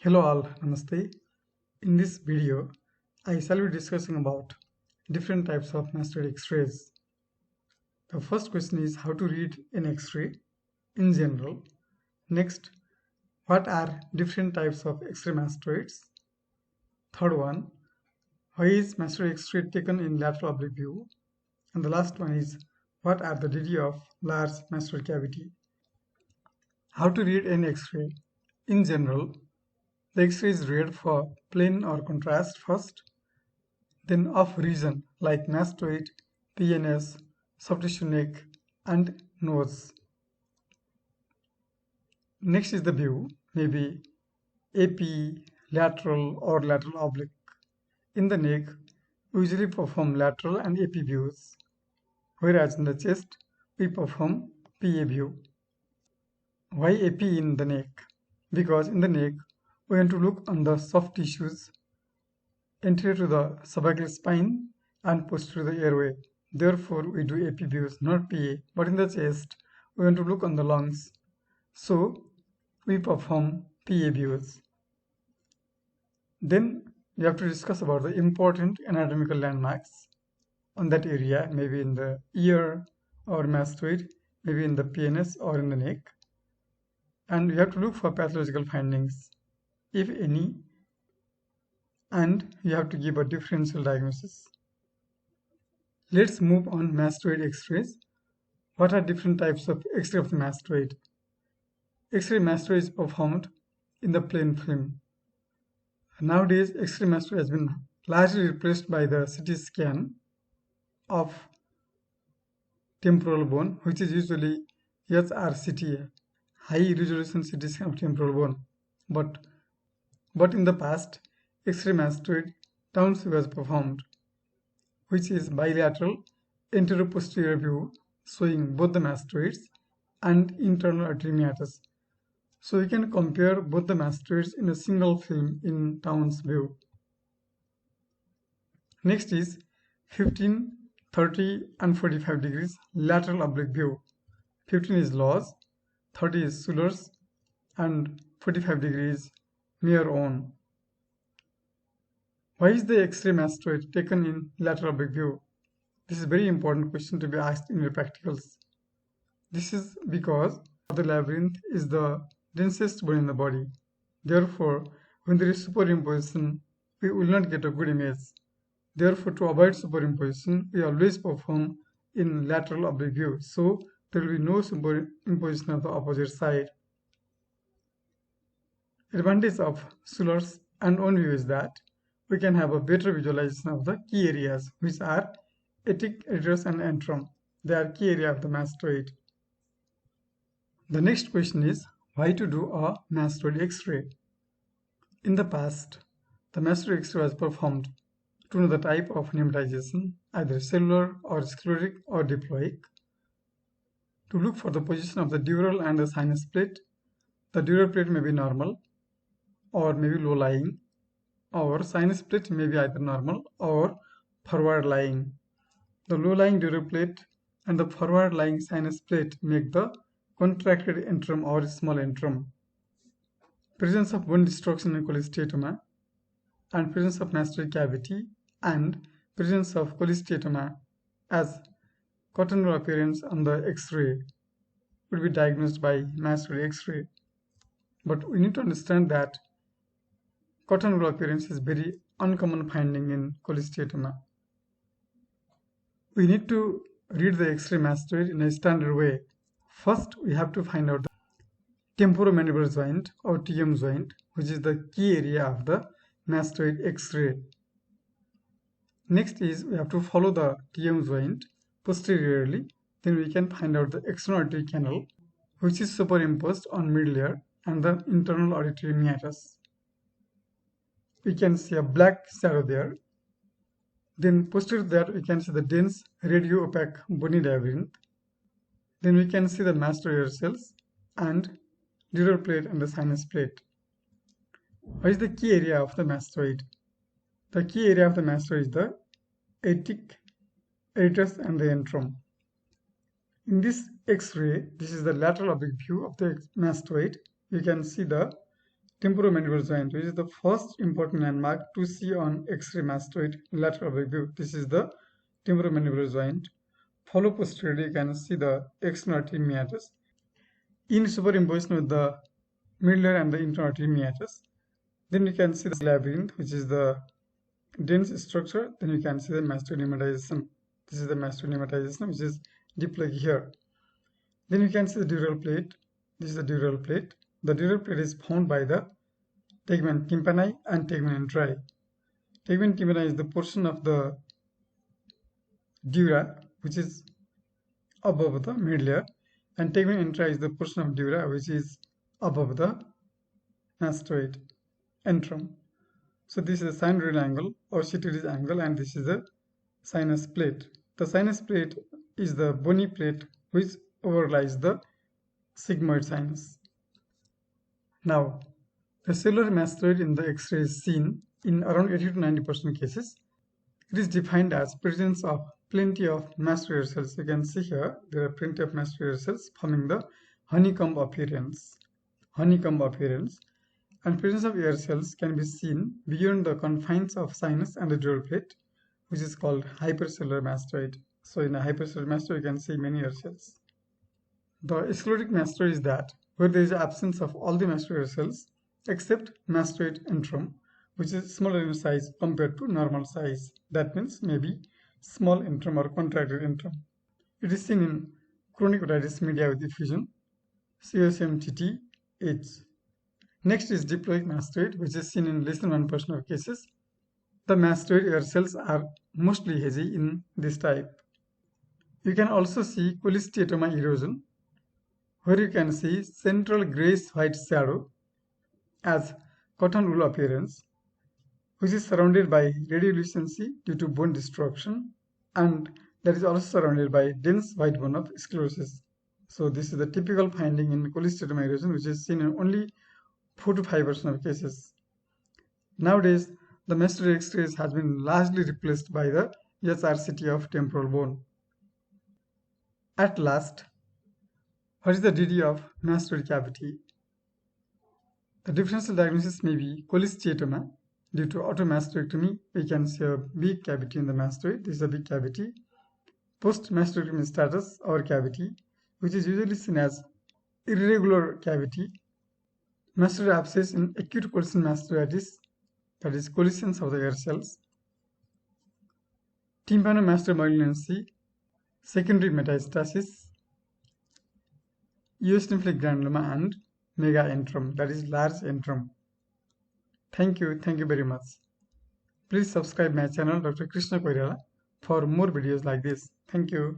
Hello all, Namaste. In this video, I shall be discussing about different types of mastoid X-rays. The first question is how to read an X-ray in general. Next, what are different types of X-ray mastoids? Third one, why is mastoid X-ray taken in lateral oblique view? And the last one is what are the degree of large mastoid cavity? How to read an X-ray? In general, the X-ray is read for plane or contrast first, then of region like mastoid, PNS, soft tissue neck, and nose. Next is the view, maybe AP, lateral or lateral oblique. In the neck, we usually perform lateral and AP views, whereas in the chest, we perform PA view. Why AP in the neck? Because in the neck, we want to look on the soft tissues anterior to the cervical spine and posterior to the airway. Therefore, we do AP views, not PA. But in the chest, we want to look on the lungs. So, we perform PA views. Then, we have to discuss about the important anatomical landmarks on that area, maybe in the ear or mastoid, maybe in the PNS or in the neck. And we have to look for pathological findings, if any, and you have to give a differential diagnosis. Let's move on mastoid X-rays. What are different types of X-ray of the mastoid? X-ray mastoid is performed in the plain film. Nowadays, X-ray mastoid has been largely replaced by the CT scan of temporal bone, which is usually HRCT, high resolution CT scan of temporal bone. But in the past, X-ray mastoid Townsend was performed, which is bilateral anteroposterior view showing both the mastoids and internal artery meatus. So we can compare both the mastoids in a single film in Townsend's view. Next is 15, 30 and 45 degrees lateral oblique view. 15 is Law's, 30 is Cellular's, and 45 degrees Mayer own. Why is the X-ray mastoid taken in lateral oblique view? This is a very important question to be asked in your practicals. This is because the labyrinth is the densest bone in the body. Therefore, when there is superimposition, we will not get a good image. Therefore, to avoid superimposition, we always perform in lateral oblique view. So, there will be no superimposition of the opposite side. Advantage of Cellular's and own view is that we can have a better visualization of the key areas, which are atic, areus, and antrum. They are key area of the mastoid. The next question is why to do a mastoid X-ray? In the past, the mastoid X-ray was performed to know the type of pneumatization, either cellular or sclerotic or diploic. To look for the position of the dural and the sinus plate, the dural plate may be normal or maybe low lying, or sinus plate may be either normal or forward lying. The low lying dural plate and the forward lying sinus plate make the contracted antrum or small antrum. Presence of bone destruction in cholesteatoma and presence of mastoid cavity and presence of cholesteatoma as cotton wool appearance on the X-ray would be diagnosed by mastoid X-ray. But we need to understand that cotton wool appearance is very uncommon finding in cholesteatoma. We need to read the X-ray mastoid in a standard way. First, we have to find out the temporomandibular joint or TM joint, which is the key area of the mastoid X-ray. Next is we have to follow the TM joint posteriorly. Then we can find out the external artery canal, which is superimposed on middle ear and the internal auditory meatus. We can see a black shadow there. Then posterior to that we can see the dense radio-opaque bony labyrinth. Then we can see the mastoid cells and dural plate and the sinus plate. What is the key area of the mastoid? The key area of the mastoid is the atic, areus, and the antrum. In this X-ray, this is the lateral oblique view of the mastoid. You can see the temporomandibular joint, which is the first important landmark to see on X-ray mastoid lateral view. This is the temporomandibular joint. Follow posteriorly, you can see the external artery meatus. In superimposition with the middle and the internal artery meatus. Then you can see the labyrinth, which is the dense structure. Then you can see the mastoid pneumatization. This is the mastoid pneumatization, which is Diploic here. Then you can see the dural plate. This is the dural plate. The dural plate is formed by the tegmen tympani and tegmen enteri. Tegmen tympani is the portion of the dura which is above the mid layer, and tegmen enteri is the portion of dura which is above the mastoid antrum. So this is the synovial angle or Citiris angle, and this is the sinus plate. The sinus plate is the bony plate which overlies the sigmoid sinus. Now, the cellular mastoid in the X-ray is seen in around 80 to 90% cases. It is defined as presence of plenty of mastoid cells. You can see here there are plenty of mastoid cells forming the honeycomb appearance. And presence of air cells can be seen beyond the confines of sinus and the dural plate, which is called hypercellular mastoid. So in a hypercellular mastoid, you can see many air cells. The sclerotic mastoid is that where there is absence of all the mastoid cells except mastoid antrum, which is smaller in size compared to normal size. That means maybe small antrum or contracted antrum. It is seen in chronic otitis media with effusion, COSMTT, AIDS. Next is diploic mastoid, which is seen in less than 1% of cases. The mastoid air cells are mostly hazy in this type. You can also see cholesteatoma erosion, where you can see central grayish-white shadow as cotton wool appearance, which is surrounded by radiolucency due to bone destruction, and that is also surrounded by dense white bone of sclerosis. So this is the typical finding in cholesteatoma erosion, which is seen in only 4 to 5% of cases. Nowadays, the mastoid X-rays has been largely replaced by the HRCT of temporal bone. At last, what is the DD of mastoid cavity? The differential diagnosis may be cholesteatoma. Due to automastectomy, we can see a big cavity in the mastoid. This is a big cavity. Post-mastectomy status or cavity, which is usually seen as irregular cavity. Mastoid abscess in acute colicin mastoiditis, that is colicins of the air cells. Tympanomastoid malignancy, secondary metastasis, eosinophilic granuloma, and mega antrum, that is large antrum. Thank you very much. Please subscribe my channel Dr. Krishna Koirala for more videos like this. Thank you.